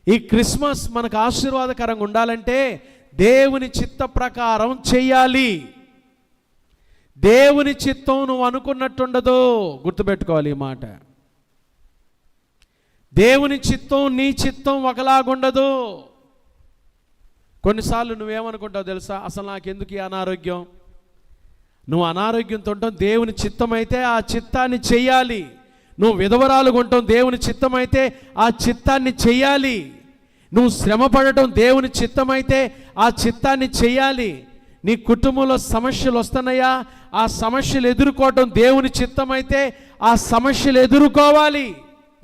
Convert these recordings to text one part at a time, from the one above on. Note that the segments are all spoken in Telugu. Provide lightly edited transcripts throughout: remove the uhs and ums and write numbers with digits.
ఈ క్రిస్మస్ మనకు ఆశీర్వాదకరంగా ఉండాలంటే దేవుని చిత్త ప్రకారం చెయ్యాలి. దేవుని చిత్తం నువ్వు అనుకున్నట్టుండదు, గుర్తుపెట్టుకోవాలి ఈ మాట. దేవుని చిత్తం నీ చిత్తం ఒకలాగుండదు. కొన్నిసార్లు నువ్వేమనుకుంటావు తెలుసా, అసలు నాకెందుకు ఈ అనారోగ్యం? నువ్వు అనారోగ్యంతో ఉంటావు, దేవుని చిత్తం అయితే ఆ చిత్తాన్ని చెయ్యాలి. నువ్వు విధవరాలుగా ఉంటావు, దేవుని చిత్తం అయితే ఆ చిత్తాన్ని చెయ్యాలి. నువ్వు శ్రమ పడటం దేవుని చిత్తమైతే ఆ చిత్తాన్ని చెయ్యాలి. నీ కుటుంబంలో సమస్యలు వస్తున్నాయా, ఆ సమస్యలు ఎదుర్కోవటం దేవుని చిత్తమైతే ఆ సమస్యలు ఎదుర్కోవాలి.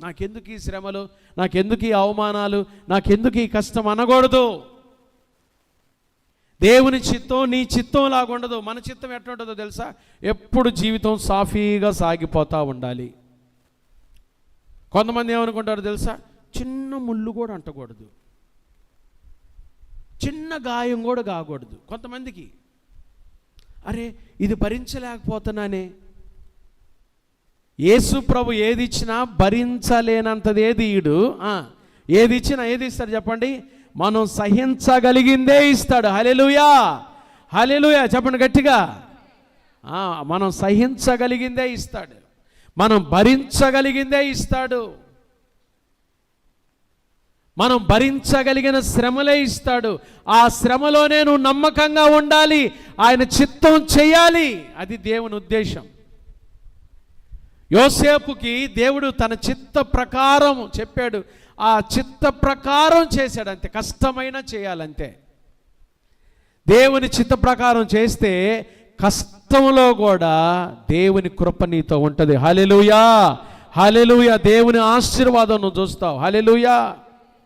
నాకెందుకు ఈ శ్రమలు, నాకెందుకు ఈ అవమానాలు, నాకెందుకు ఈ కష్టం అనకూడదు. దేవుని చిత్తం నీ చిత్తం లాగుండదు. మన చిత్తం ఎట్లా ఉంటుందో తెలుసా, ఎప్పుడు జీవితం సాఫీగా సాగిపోతూ ఉండాలి. కొంతమంది ఏమనుకుంటారు తెలుసా, చిన్న ముళ్ళు కూడా అంటకూడదు, చిన్న గాయం కూడా కాకూడదు. కొంతమందికి అరే ఇది భరించలేకపోతున్నానే. యేసు ప్రభు ఏది ఇచ్చినా భరించలేనంతది ఏది ఈడు. ఏది ఇచ్చినా ఏది ఇస్తాడు చెప్పండి, మనం సహించగలిగిందే ఇస్తాడు. హల్లెలూయా, హల్లెలూయా చెప్పండి గట్టిగా. మనం సహించగలిగిందే ఇస్తాడు, మనం భరించగలిగిందే ఇస్తాడు, మనం భరించగలిగిన శ్రమలే ఇస్తాడు. ఆ శ్రమలోనే నువ్వు నమ్మకంగా ఉండాలి, ఆయన చిత్తం చేయాలి. అది దేవుని ఉద్దేశం. యోసేపుకి దేవుడు తన చిత్త ప్రకారం చెప్పాడు, ఆ చిత్త ప్రకారం చేశాడు. అంతే, కష్టమైనా చేయాలంతే. దేవుని చిత్త ప్రకారం చేస్తే కష్టంలో కూడా దేవుని కృప నీతో ఉంటుంది. హల్లెలూయా, హల్లెలూయా. దేవుని ఆశీర్వాదం నువ్వు చూస్తావు. హల్లెలూయా.